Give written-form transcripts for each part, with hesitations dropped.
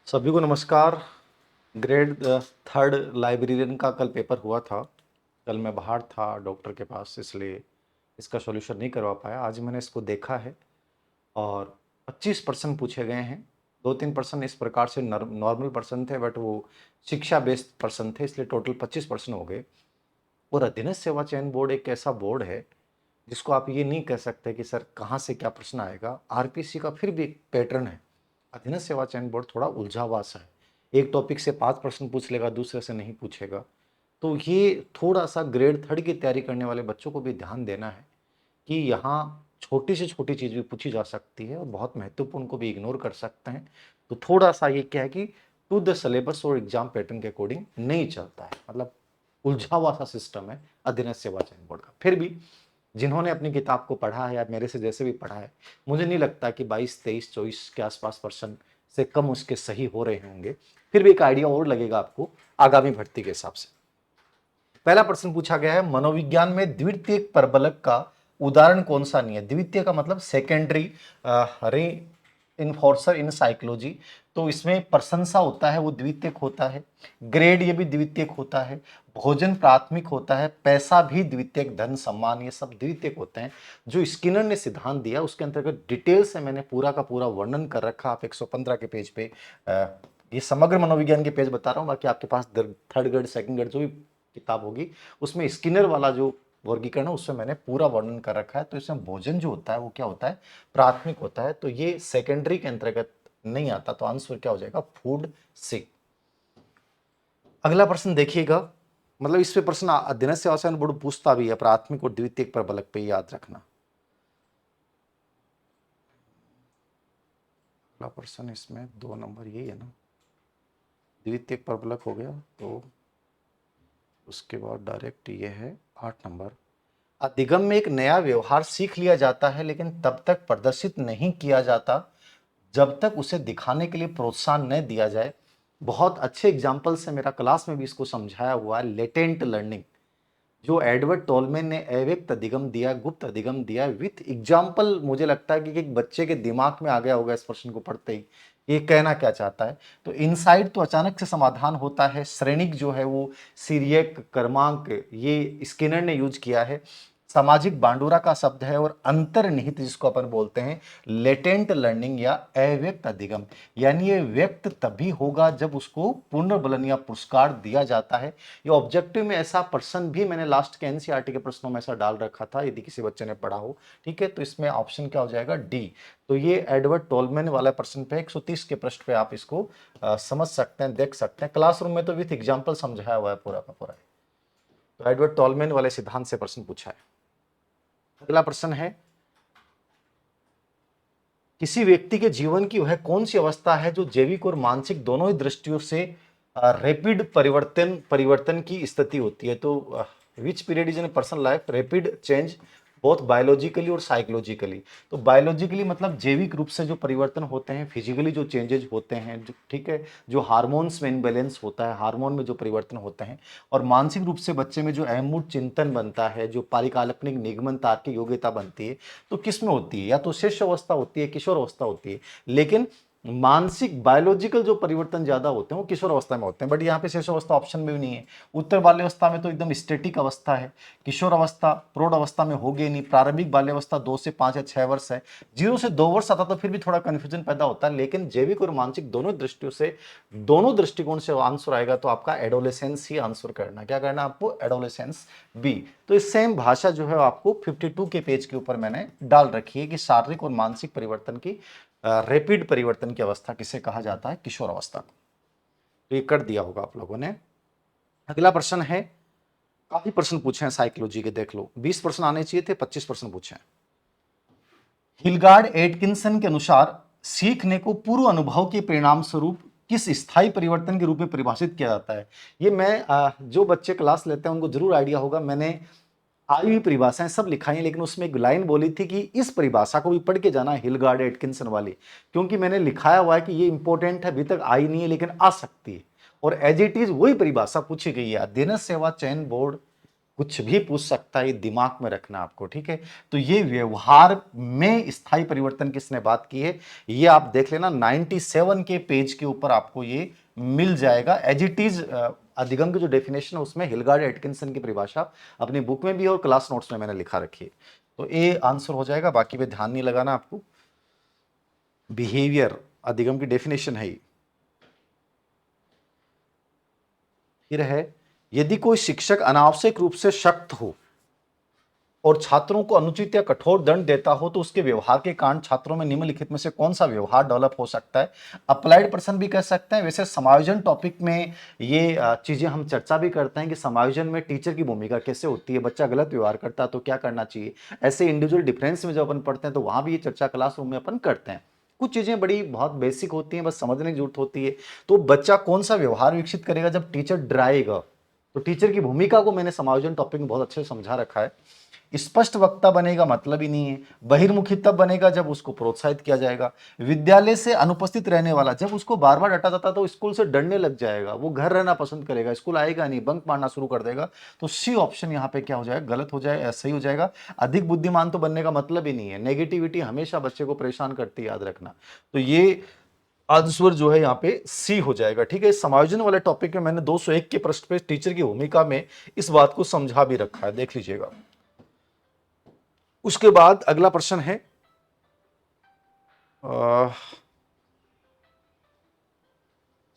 सभी को नमस्कार। ग्रेड थर्ड लाइब्रेरियन का कल पेपर हुआ था। कल मैं बाहर था डॉक्टर के पास, इसलिए इसका सॉल्यूशन नहीं करवा पाया। आज मैंने इसको देखा है और 25 प्रश्न पूछे गए हैं। 2-3 प्रश्न इस प्रकार से नॉर्मल प्रश्न थे, बट वो शिक्षा बेस्ड प्रश्न थे, इसलिए टोटल 25 प्रश्न हो गए। और अधीनस्थ सेवा चयन बोर्ड एक ऐसा बोर्ड है जिसको आप ये नहीं कह सकते कि सर कहाँ से क्या प्रश्न आएगा। आरपीसी का फिर भी एक पैटर्न है। अधीनस्थ सेवा चयन बोर्ड थोड़ा उलझा हुआ सा है। एक टॉपिक से 5 प्रश्न पूछ लेगा, दूसरे से नहीं पूछेगा। तो ये थोड़ा सा ग्रेड थर्ड की तैयारी करने वाले बच्चों को भी ध्यान देना है कि यहाँ छोटी से छोटी चीज़ भी पूछी जा सकती है और बहुत महत्वपूर्ण को भी इग्नोर कर सकते हैं। तो थोड़ा सा ये क्या है कि टू द सिलेबस और एग्जाम पैटर्न के अकॉर्डिंग नहीं चलता है, मतलब उलझा हुआ सा सिस्टम है अधीनस्थ सेवा चयन बोर्ड का। फिर भी जिन्होंने अपनी किताब को पढ़ा है या मेरे से जैसे भी पढ़ा है, मुझे नहीं लगता कि 22, 23, 24 के आसपास पर्सन से कम उसके सही हो रहे होंगे। फिर भी एक आइडिया और लगेगा आपको आगामी भर्ती के हिसाब से। पहला प्रश्न पूछा गया है, मनोविज्ञान में द्वितीयक परबलक का उदाहरण कौन सा नहीं है। द्वितीय का मतलब सेकेंडरी रे इन्फोर्सर इन साइकोलॉजी। तो इसमें प्रशंसा होता है वो द्वितीयक होता है, ग्रेड ये भी द्वितीयक होता है, भोजन प्राथमिक होता है, पैसा भी द्वितीयक, धन सम्मान ये सब द्वितीयक होते हैं। जो स्किनर ने सिद्धांत दिया उसके अंतर्गत डिटेल से मैंने पूरा का पूरा वर्णन कर रखा। आप 115 के पेज पे ये समग्र मनोविज्ञान के पेज बता रहा हूँ। बाकी आपके पास थर्ड ग्रेड सेकंड ग्रेड जो भी किताब होगी उसमें स्किनर वाला जो वर्गीकरण है उसमें मैंने पूरा वर्णन कर रखा है। तो इसमें भोजन जो होता है वो क्या होता है, प्राथमिक होता है। तो ये सेकेंडरी के अंतर्गत नहीं आता। तो आंसर क्या हो जाएगा, फूड सी। अगला प्रश्न देखिएगा, मतलब इस पे प्रश्न अध्ययन से आसान बोर्ड पूछता भी है, प्राथमिक और द्वितीयक प्रबलक पे याद रखना। अगला प्रश्न इसमें 2 नंबर यही है ना, द्वितीयक प्रबलक हो गया। तो उसके बाद डायरेक्ट ये है 8 नंबर। अधिगम में एक नया व्यवहार सीख लिया जाता है लेकिन तब तक प्रदर्शित नहीं किया जाता जब तक उसे दिखाने के लिए प्रोत्साहन न दिया जाए। बहुत अच्छे एग्जाम्पल से मेरा क्लास में भी इसको समझाया हुआ है, लेटेंट लर्निंग। जो एडवर्ड टोलमैन ने अव्यक्त अधिगम दिया, गुप्त अधिगम दिया, विथ एग्जाम्पल मुझे लगता है कि एक बच्चे के दिमाग में आ गया होगा इस प्रश्न को पढ़ते ही ये कहना क्या चाहता है। तो इनसाइड तो अचानक से समाधान होता है, श्रेणिक जो है वो सीरियक क्रमांक ये स्किनर ने यूज किया है, सामाजिक बांडुरा का शब्द है, और अंतर्निहित जिसको अपन बोलते हैं लेटेंट लर्निंग या अव्यक्त अधिगम। यानी ये व्यक्त तभी होगा जब उसको पुनर्बलन या पुरस्कार दिया जाता है। ये ऑब्जेक्टिव में ऐसा प्रश्न भी मैंने लास्ट के एनसीईआरटी के प्रश्नों में ऐसा डाल रखा था, यदि किसी बच्चे ने पढ़ा हो। ठीक है, तो इसमें ऑप्शन क्या हो जाएगा, डी। तो ये एडवर्ड टोलमैन वाला प्रश्न पे 130 के पृष्ठ पे आप इसको समझ सकते हैं, देख सकते हैं। क्लासरूम में तो विथ एग्जाम्पल समझाया हुआ है पूरा का पूरा। तो एडवर्ड टोलमैन वाले सिद्धांत से प्रश्न पूछा है। अगला प्रश्न है, किसी व्यक्ति के जीवन की वह कौन सी अवस्था है जो जैविक और मानसिक दोनों ही दृष्टियों से रैपिड परिवर्तन परिवर्तन की स्थिति होती है। तो which period is in person life rapid change both biologically और साइकोलॉजिकली। तो बायोलॉजिकली मतलब जैविक रूप से जो परिवर्तन होते हैं, फिजिकली जो चेंजेज होते हैं, जो ठीक है, जो हार्मोन्स में इनबैलेंस होता है, हार्मोन में जो परिवर्तन होते हैं, और मानसिक रूप से बच्चे में जो अहमूर्त चिंतन बनता है, जो परिकल्पनिक निगमन तार्किक योग्यता बनती है, तो किस में होती है, या तो शिशु अवस्था होती है, किशोर अवस्था होती है। लेकिन मानसिक बायोलॉजिकल जो परिवर्तन ज्यादा होते हैं वो किशोर अवस्था में होते हैं। बट यहाँ पे शिशु अवस्था ऑप्शन में भी नहीं है। उत्तर बाल्यावस्था में तो एकदम स्टेटिक अवस्था है, किशोर अवस्था प्रौढ़ अवस्था में होगी नहीं, प्रारंभिक बाल्यावस्था 2 से 5 या 6 वर्ष है, 0 से 2 वर्ष आता तो फिर भी थोड़ा कंफ्यूजन पैदा होता है। लेकिन जैविक और मानसिक दोनों दृष्टियों से, दोनों दृष्टिकोण से आंसर आएगा तो आपका एडोलेसेंस ही आंसर करना। क्या करना आपको, एडोलेसेंस बी। तो इस सेम भाषा जो है आपको 52 के पेज के ऊपर मैंने डाल रखी है कि शारीरिक और मानसिक परिवर्तन की रैपिड परिवर्तन की अवस्था किसे कहा जाता है, किशोर अवस्था को। तो ये कर दिया होगा आप लोगों ने। अगला प्रश्न है, काफी प्रश्न पूछे हैं साइकोलॉजी के, देख लो 20 प्रश्न आने चाहिए थे, 25 प्रश्न पूछे हैं। हिलगार्ड एटकिंसन के अनुसार सीखने को पूर्व अनुभव के परिणाम स्वरूप किस स्थायी परिवर्तन के रूप में परिभाषित किया जाता है। ये मैं जो बच्चे क्लास लेते हैं उनको जरूर आइडिया होगा, मैंने आई हुई परिभाषाएं सब लिखाई हैं, लेकिन उसमें एक लाइन बोली थी कि इस परिभाषा को भी पढ़ के जाना, हिलगार्ड एटकिंसन वाली, क्योंकि मैंने लिखाया हुआ है कि ये इंपॉर्टेंट है, अभी तक आई नहीं है लेकिन आ सकती है। और एज इट इज वही परिभाषा पूछी गई है। अध्ययन सेवा चयन बोर्ड कुछ भी पूछ सकता है, ये दिमाग में रखना आपको, ठीक है। तो ये व्यवहार में स्थायी परिवर्तन किसने बात की है, ये आप देख लेना 97 के पेज के ऊपर आपको ये मिल जाएगा एज इट इज। अधिगम की जो डेफिनेशन है उसमें हिलगार्ड एटकिंसन की परिभाषा अपनी बुक में भी और क्लास नोट्स में मैंने लिखा रखी है। तो ये आंसर हो जाएगा, बाकी पे ध्यान नहीं लगाना आपको। बिहेवियर अधिगम की डेफिनेशन है। फिर है, यदि कोई शिक्षक अनावश्यक रूप से सख्त हो और छात्रों को अनुचित या कठोर दंड देता हो तो उसके व्यवहार के कारण छात्रों में निम्नलिखित में से कौन सा व्यवहार डेवलप हो सकता है। अप्लाइड पर्सन भी कह सकते हैं। वैसे समायोजन टॉपिक में ये चीजें हम चर्चा भी करते हैं कि समायोजन में टीचर की भूमिका कैसे होती है, बच्चा गलत व्यवहार करता है तो क्या करना चाहिए। ऐसे इंडिविजुअल डिफरेंस में जब अपन पढ़ते हैं तो वहां भी ये चर्चा क्लासरूम में अपन करते हैं। कुछ चीजें बड़ी बहुत बेसिक होती हैं, बस समझने की जरूरत होती है। तो बच्चा कौन सा व्यवहार विकसित करेगा जब टीचर डराएगा, तो टीचर की भूमिका को मैंने समायोजन टॉपिक में बहुत अच्छे से समझा रखा है। स्पष्ट वक्ता बनेगा मतलब ही नहीं है। बहिर्मुखी तब बनेगा जब उसको प्रोत्साहित किया जाएगा। विद्यालय से अनुपस्थित रहने वाला, जब उसको बार बार डांटा जाता तो स्कूल से डरने लग जाएगा, वो घर रहना पसंद करेगा, स्कूल आएगा नहीं, बंक मारना शुरू कर देगा। तो सी ऑप्शन यहाँ पे क्या हो जाएगा, गलत हो जाए, सही हो जाएगा। अधिक बुद्धिमान तो बनने का मतलब ही नहीं है। नेगेटिविटी हमेशा बच्चे को परेशान करती है, याद रखना। तो ये आंसर जो है यहाँ पे सी हो जाएगा, ठीक है। समायोजन वाले टॉपिक में मैंने 201 के पृष्ठ पे टीचर की भूमिका में इस बात को समझा भी रखा है, देख लीजिएगा। उसके बाद अगला प्रश्न है,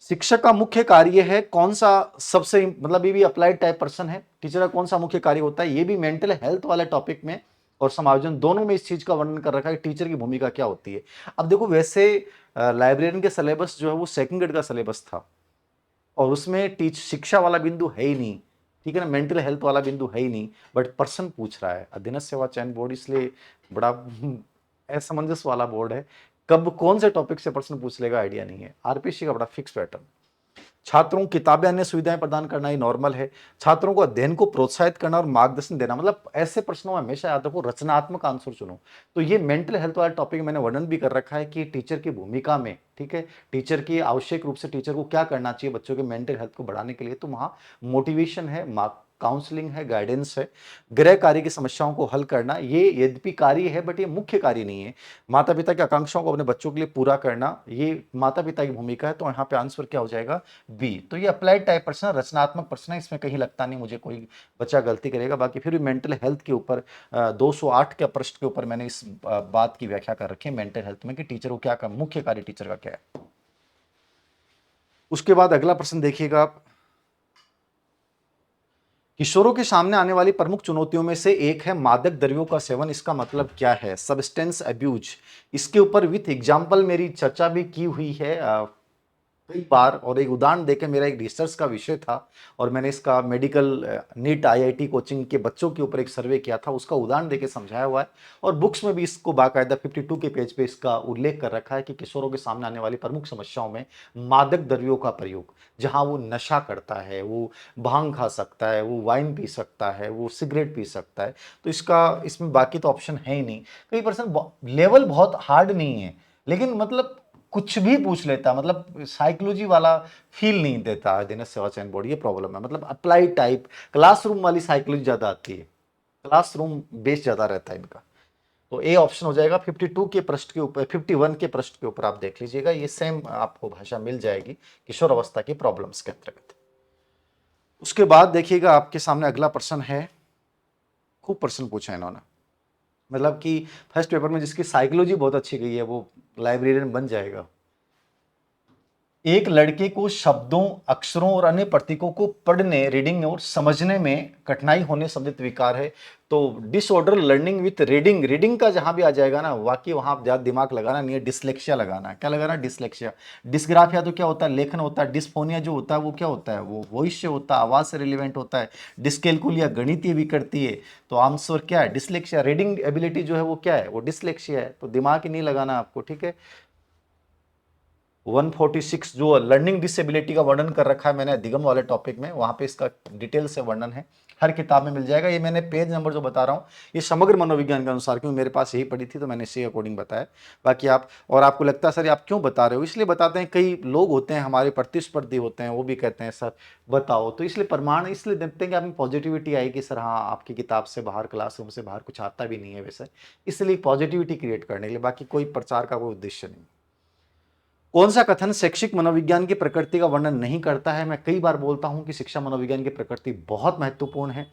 शिक्षक का मुख्य कार्य है कौन सा, सबसे मतलब ये भी अप्लाइड टाइप प्रश्न है। टीचर का कौन सा मुख्य कार्य होता है, ये भी मेंटल हेल्थ वाले टॉपिक में और समायोजन दोनों में इस चीज का वर्णन कर रखा है कि टीचर की भूमिका क्या होती है। अब देखो, वैसे लाइब्रेरियन के सिलेबस जो है वो सेकंड ग्रेड का सिलेबस था और उसमें टीच शिक्षा वाला बिंदु है ही नहीं, ठीक है ना, मेंटल हेल्थ वाला बिंदु है ही नहीं। बट पर्सन पूछ रहा है, अधीनस्थ सेवा चयन बोर्ड इसलिए बड़ा असमंजस वाला बोर्ड है। कब कौन से टॉपिक से प्रश्न पूछ लेगा आइडिया नहीं है। आरपीएससी का बड़ा फिक्स पैटर्न। छात्रों को किताबें अन्य सुविधाएं प्रदान करना ही नॉर्मल है। छात्रों को अध्ययन को प्रोत्साहित करना और मार्गदर्शन देना, मतलब ऐसे प्रश्नों में हमेशा याद रखो रचनात्मक आंसर चुनो। तो ये मेंटल हेल्थ वाला टॉपिक मैंने वर्णन भी कर रखा है कि टीचर की भूमिका में, ठीक है, टीचर की आवश्यक रूप से टीचर को क्या करना चाहिए बच्चों के मेंटल हेल्थ को बढ़ाने के लिए। तो वहां मोटिवेशन है, काउंसलिंग है, गाइडेंस है, गृह कार्य की समस्याओं को हल करना। ये यद्यपि कार्य है बट ये मुख्य कार्य नहीं है। माता पिता की आकांक्षाओं को अपने बच्चों के लिए पूरा करना, ये माता पिता की भूमिका है। तो यहाँ पे आंसर क्या हो जाएगा, बी। तो ये अप्लाइड टाइप प्रश्न, रचनात्मक प्रश्न है, इसमें कहीं लगता नहीं मुझे कोई बच्चा गलती करेगा। बाकी फिर भी मेंटल हेल्थ के ऊपर 208 के पृष्ठ के ऊपर मैंने इस बात की व्याख्या कर रखी है मेंटल हेल्थ में कि टीचर को क्या मुख्य कार्य टीचर का क्या है। उसके बाद अगला प्रश्न देखिएगा आप, किशोरों के सामने आने वाली प्रमुख चुनौतियों में से एक है मादक द्रव्यों का सेवन। इसका मतलब क्या है, सब्सटेंस अब्यूज। इसके ऊपर विथ एग्जाम्पल मेरी चर्चा भी की हुई है कई बार, और एक उदाहरण देके मेरा एक रिसर्च का विषय था और मैंने इसका मेडिकल नीट आईआईटी कोचिंग के बच्चों के ऊपर एक सर्वे किया था, उसका उदाहरण देके समझाया हुआ है। और बुक्स में भी इसको बाकायदा 52 के पेज पे इसका उल्लेख कर रखा है कि किशोरों के सामने आने वाली प्रमुख समस्याओं में मादक द्रव्यों का प्रयोग, जहां वो नशा करता है, वो भांग खा सकता है, वो वाइन पी सकता है, वो सिगरेट पी सकता है। तो इसका इसमें बाकी तो ऑप्शन है ही नहीं। कई पर्सन लेवल बहुत हार्ड नहीं है लेकिन मतलब कुछ भी पूछ लेता, मतलब साइकोलॉजी वाला फील नहीं देता अधीनस्थ सेवा चयन बोर्ड। ये प्रॉब्लम है, मतलब अप्लाई टाइप क्लासरूम वाली साइकोलॉजी ज्यादा आती है, क्लासरूम बेस ज्यादा रहता है इनका। तो ए ऑप्शन हो जाएगा 52 के पृष्ठ के ऊपर, 51 के पृष्ठ के ऊपर आप देख लीजिएगा, ये सेम आपको भाषा मिल जाएगी किशोर अवस्था की प्रॉब्लम्स के अंतर्गत। उसके बाद देखिएगा आपके सामने अगला प्रश्न है, खूब प्रश्न पूछा इन्होंने, मतलब कि फर्स्ट पेपर में जिसकी साइकोलॉजी बहुत अच्छी गई है वो लाइब्रेरियन बन जाएगा। एक लड़के को शब्दों, अक्षरों और अन्य प्रतीकों को पढ़ने, रीडिंग और समझने में कठिनाई होने संबंधित विकार है। तो disorder learning with reading, reading का जहां भी आ जाएगा ना वाकई वहां आप ज्यादा दिमाग लगाना नहीं है, डिसलेक्सिया लगाना है। क्या लगाना, डिसलेक्सिया। डिस्ग्राफिया तो क्या होता है, लेखन होता है। डिस्फोनिया जो होता है वो क्या होता है, वो वॉइस से होता है, आवाज से रिलेवेंट होता है। डिस्कैल्कुलिया गणितीय विकृति है। तो आंसर क्या है, डिसलेक्सिया। रीडिंग एबिलिटी जो है वो क्या है, वो डिसलेक्सिया है। तो दिमाग ही नहीं लगाना आपको, ठीक है। 146 जो लर्निंग डिसेबिलिटी का वर्णन कर रखा है मैंने अधिगम वाले टॉपिक में, वहां पे इसका डिटेल से वर्णन है, हर किताब में मिल जाएगा। ये मैंने पेज नंबर जो बता रहा हूँ ये समग्र मनोविज्ञान के अनुसार, क्योंकि मेरे पास यही पड़ी थी तो मैंने इसी अकॉर्डिंग बताया। बाकी आप, और आपको लगता है सर आप क्यों बता रहे हो, इसलिए बताते हैं, कई लोग होते हैं हमारे प्रतिस्पर्धी होते हैं, वो भी कहते हैं सर बताओ, तो इसलिए प्रमाण इसलिए देते हैं कि आपकी पॉजिटिविटी आई कि सर हाँ आपकी किताब से बाहर, क्लासरूम से बाहर कुछ आता भी नहीं है वैसे, इसलिए पॉजिटिविटी क्रिएट करने के लिए, बाकी कोई प्रचार का कोई उद्देश्य नहीं। कौन सा कथन शैक्षिक मनोविज्ञान की प्रकृति का वर्णन नहीं करता है? मैं कई बार बोलता हूं कि शिक्षा मनोविज्ञान की प्रकृति बहुत महत्वपूर्ण है।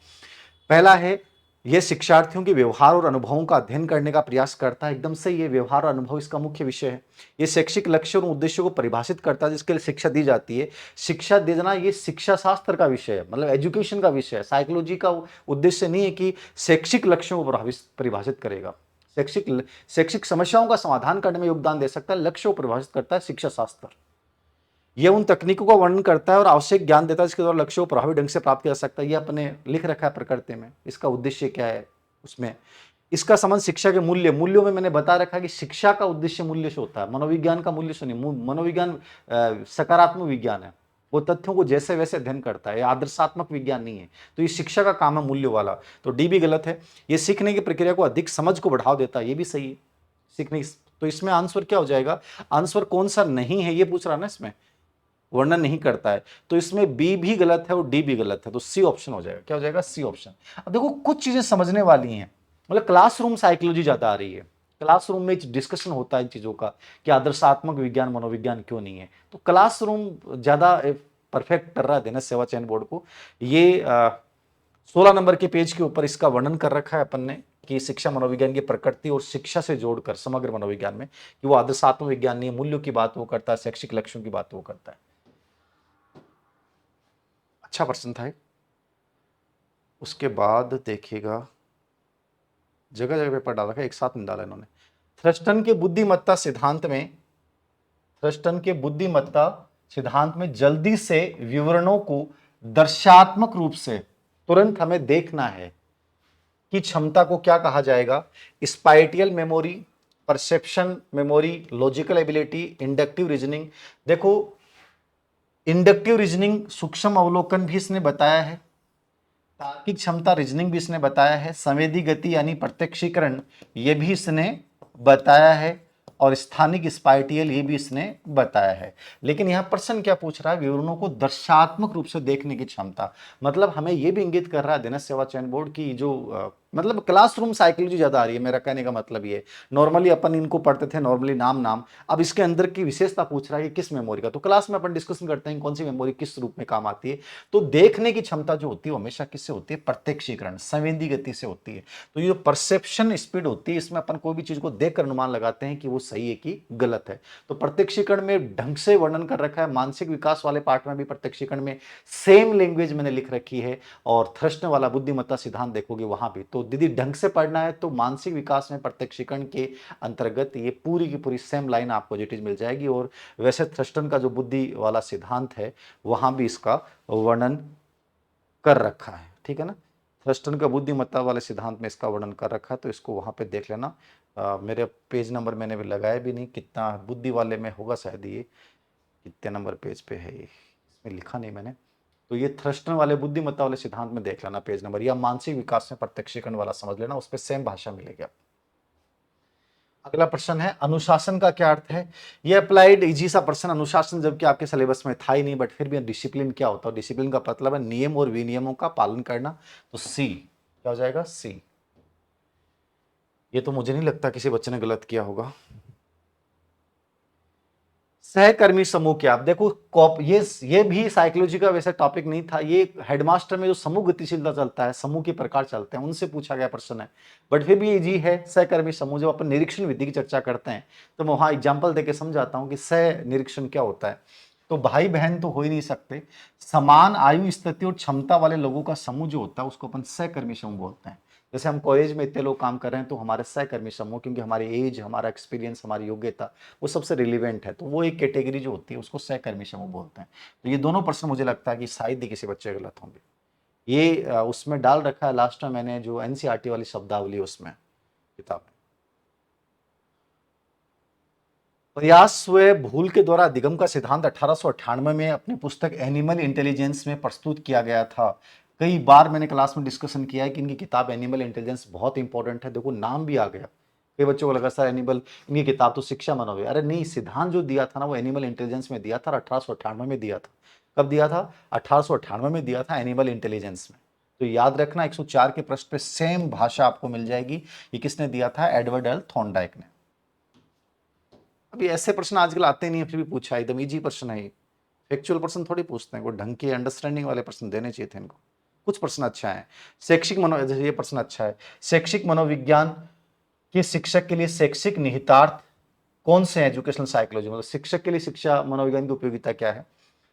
पहला है, यह शिक्षार्थियों के व्यवहार और अनुभवों का अध्ययन करने का प्रयास करता है। एकदम से ये व्यवहार और अनुभव इसका मुख्य विषय है। ये शैक्षिक लक्ष्य और उद्देश्यों को परिभाषित करता है जिसके लिए शिक्षा दी जाती है। शिक्षा देना ये शिक्षा शास्त्र का विषय है, मतलब एजुकेशन का विषय है। साइकोलॉजी का उद्देश्य नहीं है कि शैक्षिक लक्ष्यों को परिभाषित करेगा। शैक्षिक समस्याओं का समाधान करने में योगदान दे सकता है, लक्ष्य को परिभाषित करता है शिक्षा शास्त्र। यह उन तकनीकों का वर्णन करता है और आवश्यक ज्ञान देता है जिसके द्वारा लक्ष्यों को प्रभावी ढंग से प्राप्त किया जा सकता है। यह अपने लिख रखा है प्रकृति में, इसका उद्देश्य क्या है उसमें। इसका संबंध शिक्षा के मूल्यों में मैंने बता रखा है कि शिक्षा का उद्देश्य मूल्य से होता है, मनोविज्ञान का मूल्य से नहीं। मनोविज्ञान सकारात्मक विज्ञान है, वो तथ्यों को जैसे वैसे अध्ययन करता है, आदर्शात्मक विज्ञान नहीं है। तो ये शिक्षा का काम है मूल्य वाला, तो डी भी गलत है। ये सीखने की प्रक्रिया को अधिक समझ को बढ़ावा देता है, ये भी सही है। सीखने, तो इसमें आंसर क्या हो जाएगा, आंसर कौन सा नहीं है ये पूछ रहा ना, इसमें वर्णन नहीं करता है, तो इसमें बी भी गलत है और डी भी गलत है, तो सी ऑप्शन हो जाएगा। क्या हो जाएगा, सी ऑप्शन। अब देखो कुछ चीजें समझने वाली हैं, मतलब क्लासरूम साइकोलॉजी ज्यादा आ रही है, क्लासरूम में डिस्कशन होता है इन चीजों का कि आदर्शात्मक विज्ञान मनोविज्ञान क्यों नहीं है, तो क्लासरूम ज्यादा परफेक्ट कर रहा है देना सेवा चयन बोर्ड को। ये 16 नंबर के पेज के ऊपर इसका वर्णन कर रखा है अपन ने कि शिक्षा मनोविज्ञान की प्रकृति और शिक्षा से जोड़कर समग्र मनोविज्ञान में, कि वो आदर्शात्मक विज्ञान नहीं है, मूल्यों की बात वो करता है, शैक्षिक लक्ष्यों की बात वो करता है। अच्छा प्रश्न था। उसके बाद देखिएगा, जगह जगह पेपर डाल रखा है, एक साथ नहीं डाला इन्होंने। थ्रस्टन के बुद्धिमत्ता सिद्धांत में, थ्रस्टन के बुद्धिमत्ता सिद्धांत में जल्दी से विवरणों को दर्शात्मक रूप से तुरंत हमें देखना है कि क्षमता को क्या कहा जाएगा। Spatial memory, perception memory, logical ability, inductive reasoning. देखो इंडक्टिव रीजनिंग सूक्ष्म अवलोकन भी इसने बताया है, तार्किक क्षमता रीजनिंग भी इसने बताया है, संवेदी गति यानी प्रत्यक्षीकरण ये भी इसने बताया है, और स्थानिक स्पाइटियल ये भी इसने बताया है। लेकिन यहां प्रश्न क्या पूछ रहा है, विवरणों को दर्शात्मक रूप से देखने की क्षमता, मतलब हमें यह भी इंगित कर रहा है देना सेवा चयन बोर्ड की जो मतलब क्लासरूम साइकोलॉजी ज्यादा आ रही है। मेरा कहने का मतलब ये, नॉर्मली अपन इनको पढ़ते थे नॉर्मली नाम, अब इसके अंदर की विशेषता पूछ रहा है कि किस मेमोरी का, तो क्लास में अपन डिस्कशन करते हैं कौन सी मेमोरी किस रूप में काम आती है। तो देखने की क्षमता जो होती है हमेशा किससे होती है, प्रत्यक्षीकरण, संवेदी गति से होती है। तो ये जो परसेप्शन स्पीड होती है, इसमें अपन कोई भी चीज को देखकर अनुमान लगाते हैं कि वो सही है कि गलत है। तो प्रत्यक्षीकरण में ढंग से वर्णन कर रखा है, मानसिक विकास वाले पार्ट में भी प्रत्यक्षीकरण में सेम लैंग्वेज मैंने लिख रखी है, और थ्रस्ट वाला बुद्धिमत्ता सिद्धांत देखोगे वहां भी। तो दीदी ढंग से पढ़ना है तो मानसिक विकास में प्रत्यक्षीकरण के अंतर्गत ये पूरी की पूरी सेम लाइन आपको जो चीज मिल जाएगी। और वैसे थ्रस्टन का जो बुद्धि वाला सिद्धांत है वहां भी इसका वर्णन कर रखा है, ठीक है ना। थ्रस्टन का बुद्धिमत्ता वाले सिद्धांत में इसका वर्णन कर रखा है, तो इसको वहां पे देख लेना। मेरे पेज नंबर मैंने भी लगाया भी नहीं, कितना बुद्धि वाले में होगा शायद, ये कितने नंबर पेज पे है ये, इसमें लिखा नहीं मैंने। तो ये थ्रस्टन वाले बुद्धिमत्ता वाले सिद्धांत में देख लेना पेज नंबर, या मानसिक विकास में प्रत्यक्षीकरण वाला समझ लेना, उस पर सेम भाषा मिलेगी। अगला प्रश्न है, अनुशासन का क्या अर्थ है। ये अप्लाइड इजी सा प्रश्न, अनुशासन जबकि आपके सिलेबस में था ही नहीं, बट फिर भी डिसिप्लिन क्या होता है, डिसिप्लिन का मतलब है नियम और विनियमों का पालन करना। तो सी क्या हो जाएगा, सी। ये तो मुझे नहीं लगता किसी बच्चे ने गलत किया होगा। सहकर्मी समूह क्या, आप देखो ये भी साइकोलॉजी का वैसे टॉपिक नहीं था, ये हेडमास्टर में जो समूह गतिशीलता चलता है, समूह के प्रकार चलते हैं, उनसे पूछा गया प्रश्न है, बट फिर भी इजी है। सहकर्मी समूह, जब अपन निरीक्षण विधि की चर्चा करते हैं तो मैं वहां एग्जाम्पल देके समझाता हूं कि सह निरीक्षण क्या होता है। तो भाई बहन तो हो ही नहीं सकते, समान आयु स्थिति और क्षमता वाले लोगों का समूह जो होता है उसको अपन सहकर्मी समूह बोलते हैं। जैसे हम कॉलेज में इतने लोग काम कर रहे हैं तो हमारे सहकर्मी समूह, क्योंकि हमारी एज, हमारा एक्सपीरियंस, हमारी योग्यता वो सबसे रिलीवेंट है, तो वो एक कैटेगरी जो होती है उसको सहकर्मी समूह बोलते हैं। तो ये दोनों प्रश्न मुझे लगता है कि शायद ही किसी बच्चे गलत होंगे। ये उसमें डाल रखा है लास्ट में मैंने, जो एनसीईआरटी वाली शब्दावली उसमें किताब। प्रयास व भूल के द्वारा अधिगम का सिद्धांत 1898 में अपनी पुस्तक एनिमल इंटेलिजेंस में प्रस्तुत किया गया था। कई बार मैंने क्लास में डिस्कशन किया है कि इनकी किताब एनिमल इंटेलिजेंस बहुत इंपॉर्टेंट है। देखो नाम भी आ गया, कई बच्चों को लगा सर एनिमल, इनकी किताब तो शिक्षा मनोविज्ञान, अरे नहीं, सिद्धांत जो दिया था ना वो एनिमल इंटेलिजेंस में दिया था, 1898 में दिया था। कब दिया था? 1898 में दिया था, एनिमल इंटेलिजेंस में। तो याद रखना 104 के प्रश्न पे सेम भाषा आपको मिल जाएगी। ये किसने दिया था? एडवर्ड एल थॉर्नडाइक ने। अभी ऐसे प्रश्न आजकल आते नहीं है, फिर भी पूछा, एकदम इजी प्रश्न है। फैक्चुअल प्रश्न थोड़ी पूछते हैं, कोई ढंग के अंडरस्टैंडिंग वाले प्रश्न देने चाहिए थे इनको। कुछ प्रश्न अच्छा है। शैक्षिक मनो, ये प्रश्न अच्छा है, शैक्षिक मनोविज्ञान के शिक्षक के लिए शैक्षिक निहितार्थ कौन से हैं? एजुकेशनल साइकोलॉजी, मतलब शिक्षक के लिए शिक्षा मनोविज्ञान की उपयोगिता क्या है?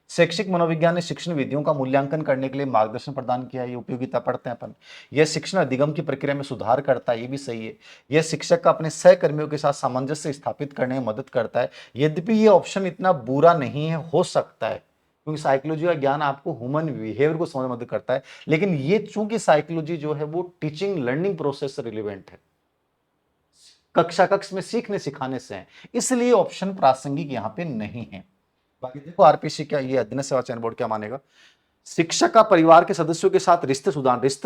शैक्षिक मनोविज्ञान ने शिक्षण विधियों का मूल्यांकन करने के लिए मार्गदर्शन प्रदान किया है, ये उपयोगिता पढ़ते हैं अपन। यह शिक्षण अधिगम की प्रक्रिया में सुधार करता है, ये भी सही है। यह शिक्षक का अपने सहकर्मियों के साथ सामंजस्य स्थापित करने में मदद करता है। यद्यपि ये ऑप्शन इतना बुरा नहीं है, हो सकता है, क्योंकि साइकोलॉजी का ज्ञान आपको ह्यूमन बिहेवियर को समझने में मदद करता है। लेकिन ये चूंकि साइकोलॉजी जो है वो टीचिंग लर्निंग प्रोसेस से रिलेवेंट है, कक्षा कक्ष में सीखने सिखाने से है, इसलिए ऑप्शन प्रासंगिक यहां पे नहीं है। बाकी देखो आरपीसी क्या, ये अध्ययन सेवा चयन बोर्ड क्या मानेगा? शिक्षक का परिवार के सदस्यों के साथ रिश्ते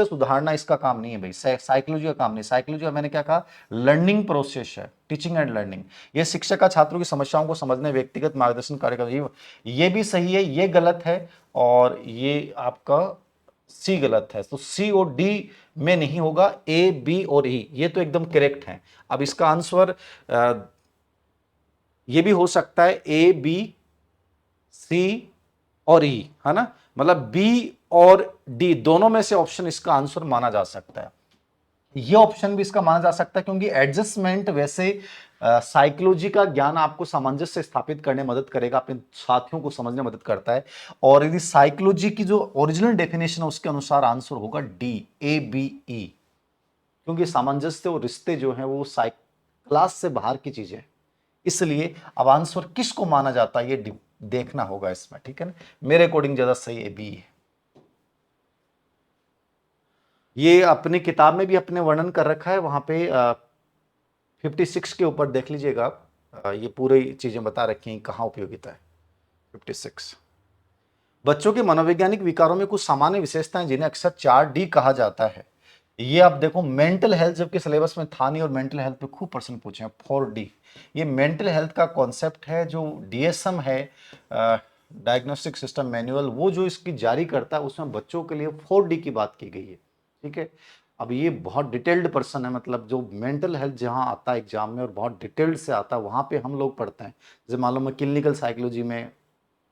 सुधारना इसका काम नहीं है भाई, साइकोलॉजी का काम नहीं। साइकोलॉजी का मैंने क्या कहा? लर्निंग प्रोसेस है, टीचिंग एंड लर्निंग। ये शिक्षक का छात्रों की समस्याओं को समझने, व्यक्तिगत मार्गदर्शन कार्यक्रम, ये भी सही है, ये गलत है, और ये आपका सी गलत है। तो सी और डी में नहीं होगा, ए बी और ई ये तो एकदम करेक्ट है। अब इसका आंसर ये भी हो सकता है, ए बी सी और ई, है ना, मतलब बी और डी दोनों में से ऑप्शन इसका आंसर माना जा सकता है। ये ऑप्शन भी इसका माना जा सकता है, क्योंकि एडजस्टमेंट वैसे साइकोलॉजी का ज्ञान आपको सामंजस्य स्थापित करने में मदद करेगा, अपने साथियों को समझने में मदद करता है। और यदि साइकोलॉजी की जो ओरिजिनल डेफिनेशन है उसके अनुसार आंसर होगा डी, ए बी ई, क्योंकि सामंजस्य और रिश्ते जो हैं वो क्लास से बाहर की चीजें हैं। इसलिए अब आंसर किसको माना जाता है ये देखना होगा इसमें, ठीक है ना। मेरे अकॉर्डिंग ज्यादा सही है बी है। ये अपनी किताब में भी अपने वर्णन कर रखा है, वहां पे 56 के ऊपर देख लीजिएगा आप, ये पूरी चीजें बता रखी हैं कहाँ उपयोगिता है। 56, बच्चों के मनोवैज्ञानिक विकारों में कुछ सामान्य विशेषताएं जिन्हें अक्सर 4D कहा जाता है। ये आप देखो, मेंटल हेल्थ जबकि सिलेबस में था नहीं, और मेंटल हेल्थ पे खूब प्रश्न पूछे हैं। 4D, ये मेंटल हेल्थ का कॉन्सेप्ट है, जो DSM है, डायग्नोस्टिक सिस्टम मैनुअल, वो जो इसकी जारी करता है उसमें बच्चों के लिए 4D की बात की गई है, ठीक है। अब ये बहुत डिटेल्ड पर्सन है, मतलब जो मेंटल हेल्थ जहाँ आता है एग्जाम में और बहुत डिटेल्ड से आता है, वहाँ पे हम लोग पढ़ते हैं। जैसे मान लो मैं क्लिनिकल साइकोलॉजी में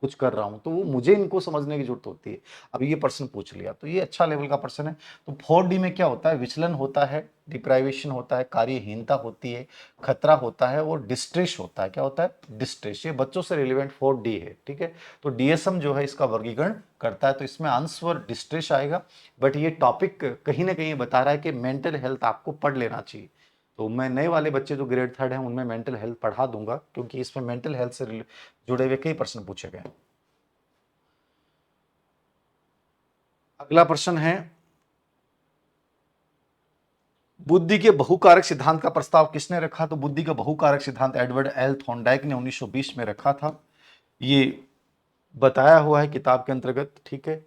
कुछ कर रहा हूं, तो वो मुझे इनको समझने की जरूरत होती है। अब ये प्रश्न पूछ लिया तो ये अच्छा लेवल का प्रश्न है। तो 4D में क्या होता है? विचलन होता है, डिप्राइवेशन होता है, कार्यहीनता होती है, खतरा होता है, और डिस्ट्रेस होता है। क्या होता है? डिस्ट्रेस। ये बच्चों से रिलेवेंट 4D है, ठीक है। तो DSM जो है इसका वर्गीकरण करता है, तो इसमें आंसर डिस्ट्रेस आएगा। बट ये टॉपिक कहीं ना कहीं बता रहा है कि मेंटल हेल्थ आपको पढ़ लेना चाहिए। तो मैं नए वाले बच्चे जो ग्रेड 3 हैं उनमें मेंटल हेल्थ पढ़ा दूंगा, क्योंकि इसमें मेंटल हेल्थ से जुड़े हुए कई प्रश्न पूछे गए। अगला प्रश्न है, बुद्धि के बहुकारक सिद्धांत का प्रस्ताव किसने रखा? तो बुद्धि का बहुकारक सिद्धांत एडवर्ड एल थॉर्नडाइक ने 1920 में रखा था। ये बताया हुआ है किताब के अंतर्गत, ठीक है।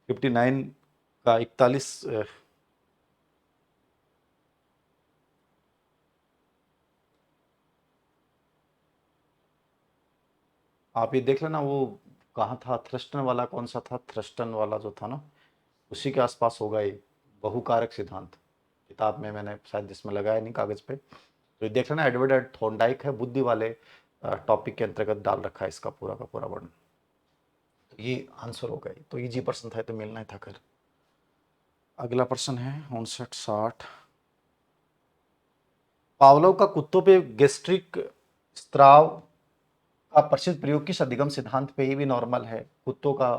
59 का 41, आप ये देख लेना, वो कहाँ था, थ्रस्टन वाला कौन सा था, थ्रस्टन वाला जो था ना, उसी के आसपास होगा ये बहुकारक सिद्धांत। किताब में मैंने शायद इसमें लगाया नहीं कागज पे, तो ये देख लेना, एडवर्ड एल थॉर्नडाइक है, बुद्धि वाले टॉपिक के अंतर्गत डाल रखा है इसका पूरा का पूरा वर्णन। तो ये आंसर हो गए, तो इजी प्रश्न था, तो मिलना ही था कर। अगला प्रश्न है 59-60, पावलोव का कुत्तों पे गैस्ट्रिक स्त्राव का प्रसिद्ध प्रयोग किस अधिगम सिद्धांत पे? ये भी नॉर्मल है, कुत्तों का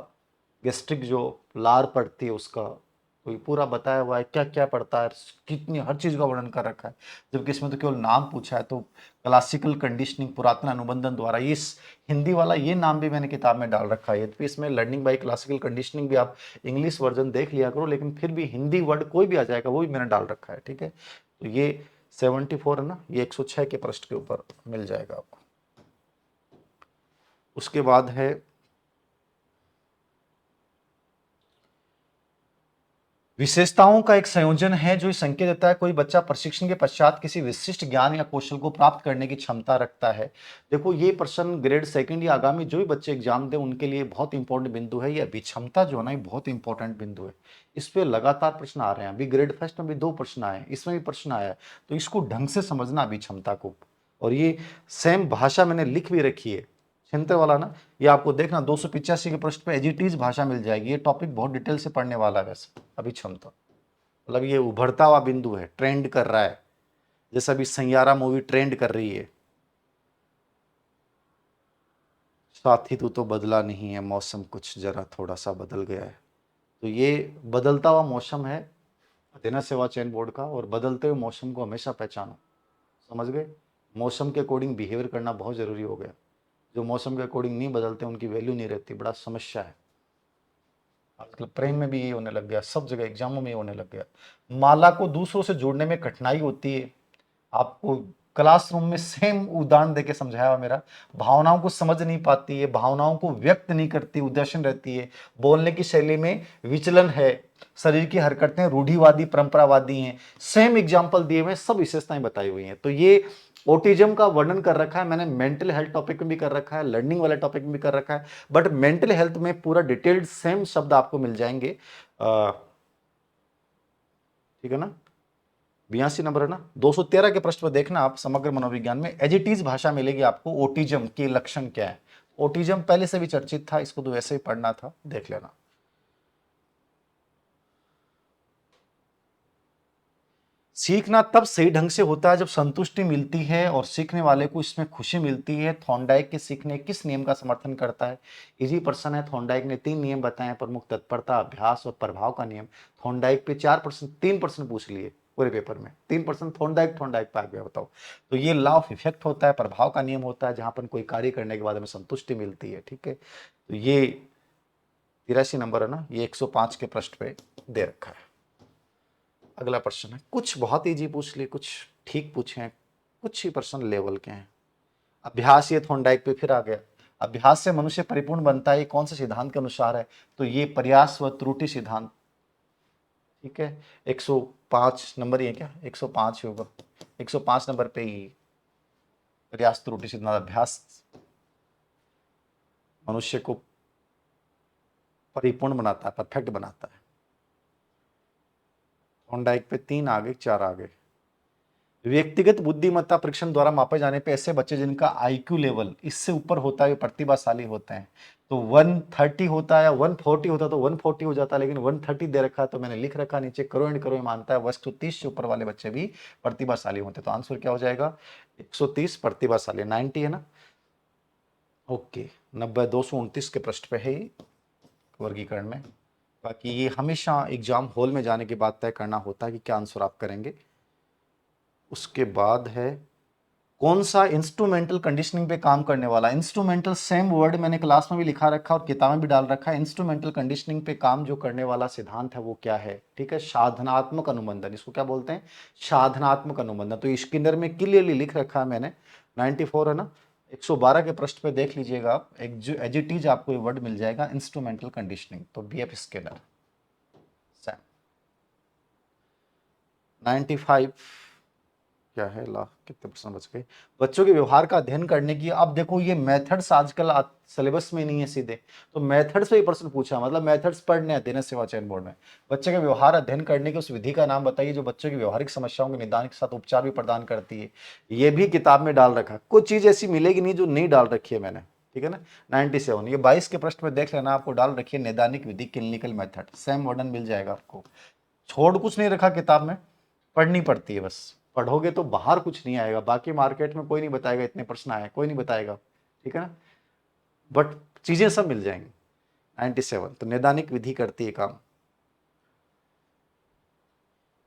गैस्ट्रिक जो लार पड़ती है उसका, तो ये पूरा बताया हुआ है क्या क्या पड़ता है, कितनी हर चीज का वर्णन कर रखा है। जबकि इसमें तो केवल नाम पूछा है। तो क्लासिकल कंडीशनिंग पुरातन अनुबंधन द्वारा, ये हिंदी वाला ये नाम भी मैंने किताब में डाल रखा है। तो इसमें लर्निंग बाई क्लासिकल कंडीशनिंग भी आप इंग्लिश वर्जन देख लिया करो, लेकिन फिर भी हिंदी वर्ड कोई भी आ जाएगा वो भी मैंने डाल रखा है, ठीक है। तो ये 74 है ना, ये 106 के पृष्ठ के ऊपर मिल जाएगा आपको। उसके बाद है विशेषताओं का एक संयोजन है जो संकेत देता है कोई बच्चा प्रशिक्षण के पश्चात किसी विशिष्ट ज्ञान या कौशल को प्राप्त करने की क्षमता रखता है। देखो ये प्रश्न ग्रेड सेकंड या आगामी जो भी बच्चे एग्जाम दे उनके लिए बहुत इंपॉर्टेंट बिंदु है। ये अभिक्षमता जो है ना, ये बहुत इंपॉर्टेंट बिंदु है। इस पे लगातार प्रश्न आ रहे हैं। अभी ग्रेड फर्स्ट में भी 2 प्रश्न आए, इसमें भी प्रश्न आया है। तो इसको ढंग से समझना अभिक्षमता को। और ये सेम भाषा मैंने लिख भी रखी है, छिंतर वाला ना, ये आपको देखना 285 के पृष्ठ पे एजिटीज भाषा मिल जाएगी। ये टॉपिक बहुत डिटेल से पढ़ने वाला है वैसे। अभी क्षमता मतलब ये उभरता हुआ बिंदु है, ट्रेंड कर रहा है, जैसा अभी सैयारा मूवी ट्रेंड कर रही है। साथी तू तो बदला नहीं है, मौसम कुछ जरा थोड़ा सा बदल गया है। तो ये बदलता हुआ मौसम है अध्ययन सेवा चयन बोर्ड का। और बदलते हुए मौसम को हमेशा पहचानो। समझ गए? मौसम के अकॉर्डिंग बिहेवियर करना बहुत जरूरी हो गया। जो मौसम के अकॉर्डिंग नहीं बदलते उनकी वैल्यू नहीं रहती, बड़ा समस्या है। आजकल प्रेम में भी ये होने लग गया, सब जगह एग्जामों में ये होने लग गया। माला को दूसरों से जोड़ने में कठिनाई होती है। आपको क्लासरूम में सेम उदाहरण देके समझाया हुआ मेरा। भावनाओं को समझ नहीं पाती है, भावनाओं को व्यक्त नहीं करती, उदासीन रहती है, बोलने की शैली में विचलन है, शरीर की हरकतें रूढ़िवादी परंपरावादी हैं। सेम एग्जाम्पल दिए हुए, सब विशेषताएं बताई हुई हैं। तो ये ऑटिज्म का वर्णन कर रखा है मैंने, मेंटल हेल्थ टॉपिक में भी कर रखा है, लर्निंग वाले टॉपिक में भी कर रखा है। बट मेंटल हेल्थ में पूरा डिटेल्ड सेम शब्द आपको मिल जाएंगे। ठीक है ना? 82 नंबर है ना। 213 के प्रश्न पर देखना आप, समग्र मनोविज्ञान में एजिटीज भाषा मिलेगी आपको। ओटिज्म के लक्षण क्या है? ओटिज्म पहले से भी चर्चित था, इसको तो वैसे ही पढ़ना था, देख लेना। सीखना तब सही ढंग से होता है जब संतुष्टि मिलती है और सीखने वाले को इसमें खुशी मिलती है। थॉर्नडाइक के सीखने किस नियम का समर्थन करता है? इजी प्रश्न है। थॉर्नडाइक ने 3 नियम बताए हैं, प्रमुख, तत्परता, अभ्यास और प्रभाव का नियम। थॉर्नडाइक पे 4 प्रश्न, 3 प्रश्न पूछ लिए पूरे पेपर में, 3 प्रश्न थॉर्नडाइक पे आ गया। बताओ। तो ये लॉ ऑफ इफेक्ट होता है, प्रभाव का नियम होता है, जहां पर कोई कार्य करने के बाद हमें संतुष्टि मिलती है। ठीक है, तो ये 83 नंबर है ना, ये 105 के पृष्ठ पे दे रखा है। अगला प्रश्न है, कुछ बहुत इजी पूछ लिए, कुछ ठीक पूछे हैं, कुछ ही प्रश्न लेवल के हैं। अभ्यास, ये थॉर्नडाइक पे फिर आ गया। अभ्यास से मनुष्य परिपूर्ण बनता है, कौन से सिद्धांत के अनुसार है? तो ये प्रयास व त्रुटि सिद्धांत। ठीक है, 105 नंबर ही है क्या? 105 होगा, 105 नंबर पे ही प्रयास त्रुटि सिद्धांत। अभ्यास मनुष्य को परिपूर्ण बनाता है, परफेक्ट बनाता है। थॉर्नडाइक पे 3 आगे 4 आगे। व्यक्तिगत बुद्धिमत्ता परीक्षण द्वारा मापे जाने पे ऐसे बच्चे जिनका आईक्यू लेवल इससे ऊपर होता है वे प्रतिभाशाली होते हैं। तो 130 होता है या 140 होता है तो 140 हो जाता है, लेकिन 130 दे रखा है तो मैंने लिख रखा नीचे करो एंड करो मानता है 130 से ऊपर वाले बच्चे भी प्रतिभाशाली होते हैं। तो आंसर क्या हो जाएगा? 130 प्रतिभाशाली, 90 है ना। ओके, 90 229 के पृष्ठ पे है वर्गीकरण में। बाकी ये हमेशा एग्जाम हॉल में जाने के बाद तय करना होता है कि क्या आंसर आप करेंगे। उसके बाद है कौन सा इंस्ट्रूमेंटल कंडीशनिंग पे काम करने वाला। इंस्ट्रूमेंटल सेम वर्ड मैंने क्लास में भी लिखा रखा और किताब में भी डाल रखा है। इंस्ट्रूमेंटल कंडीशनिंग पे काम जो करने वाला सिद्धांत है वो क्या है? ठीक है, साधनात्मक अनुबंधन, इसको क्या बोलते हैं? साधनात्मक अनुबंधन। तो स्किनर में क्लियरली लिख रखा है मैंने, 94 है ना। 112 के पृष्ठ पे देख लीजिएगा आप, एक जो एजिटीज आपको ये वर्ड मिल जाएगा इंस्ट्रूमेंटल कंडीशनिंग, तो बी एफ स्किनर। 95 क्या है ला, कितने परसेंट बच गए? बच्चों के व्यवहार का अध्ययन करने की। अब देखो ये मेथड्स आजकल सिलेबस में नहीं है सीधे, तो मेथड्स पे प्रश्न पूछा, मतलब मेथड्स पढ़ने अध्ययन सेवा चयन बोर्ड में। बच्चे के व्यवहार अध्ययन करने की उस विधि का नाम बताइए जो बच्चों की व्यवहारिक समस्याओं के निदान के साथ उपचार भी प्रदान करती है। ये भी किताब में डाल रखा, कुछ चीज ऐसी मिलेगी नहीं जो नहीं डाल रखी है मैंने। ठीक है ना। 97 ये 22 के प्रश्न में देख लेना, आपको डाल रखी है नैदानिक विधि, क्लिनिकल मेथड, सेम वर्णन मिल जाएगा आपको। छोड़ कुछ नहीं रखा किताब में, पढ़नी पड़ती है बस। पढ़ोगे तो बाहर कुछ नहीं आएगा, बाकी मार्केट में कोई नहीं बताएगा इतने प्रश्न आए, कोई नहीं बताएगा। ठीक है ना, बट चीजें सब मिल जाएंगी। 97 तो नैदानिक विधि करती है काम।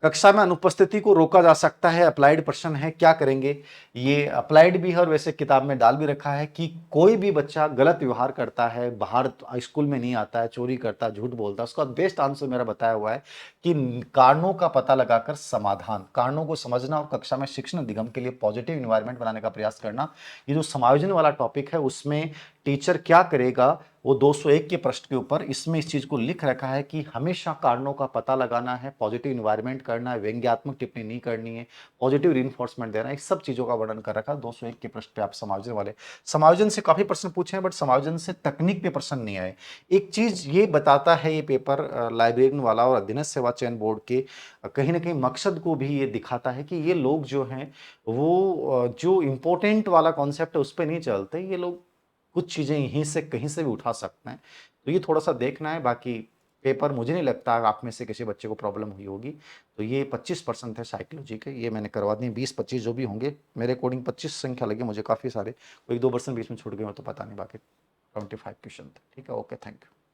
कक्षा में अनुपस्थिति को रोका जा सकता है, अप्लाइड प्रश्न है, क्या करेंगे? ये अप्लाइड भी है और वैसे किताब में डाल भी रखा है कि कोई भी बच्चा गलत व्यवहार करता है, बाहर स्कूल में नहीं आता है, चोरी करता है, झूठ बोलता है, उसका बेस्ट आंसर मेरा बताया हुआ है कि कारणों का पता लगाकर समाधान, कारणों को समझना और कक्षा में शिक्षण अधिगम के लिए पॉजिटिव इन्वायरमेंट बनाने का प्रयास करना। ये जो समायोजन वाला टॉपिक है उसमें टीचर क्या करेगा वो 201 के प्रश्न के ऊपर इसमें इस चीज को लिख रखा है कि हमेशा कारणों का पता लगाना है, पॉजिटिव इन्वायरमेंट करना है, व्यंग्यात्मक टिप्पणी नहीं करनी है, पॉजिटिव रिइंफोर्समेंट देना है, इस सब चीजों का वर्णन कर रखा है 201 के प्रश्न पे। आप समायोजन वाले, समायोजन से काफी प्रश्न पूछे हैं बट समायोजन से तकनीक पे प्रश्न नहीं आए। एक चीज ये बताता है ये पेपर लाइब्रेरियन वाला और अधीनस्थ सेवा चयन बोर्ड के कहीं ना कहीं मकसद को भी ये दिखाता है कि ये लोग जो हैं वो जो इम्पोर्टेंट वाला कॉन्सेप्ट है उस पर नहीं चलते, ये लोग कुछ चीजें यहीं से कहीं से भी उठा सकते हैं। तो ये थोड़ा सा देखना है। बाकी पेपर मुझे नहीं लगता आप में से किसी बच्चे को प्रॉब्लम हुई होगी। तो ये 25% है साइकोलॉजी के, ये मैंने करवा दिए। 20-25 जो भी होंगे मेरे अकॉर्डिंग 25 संख्या लगी मुझे काफ़ी सारे, कोई 2% बीच में छूट गए हो तो पता नहीं, बाकी 25 क्वेश्चन थे। ठीक है, ओके, थैंक यू।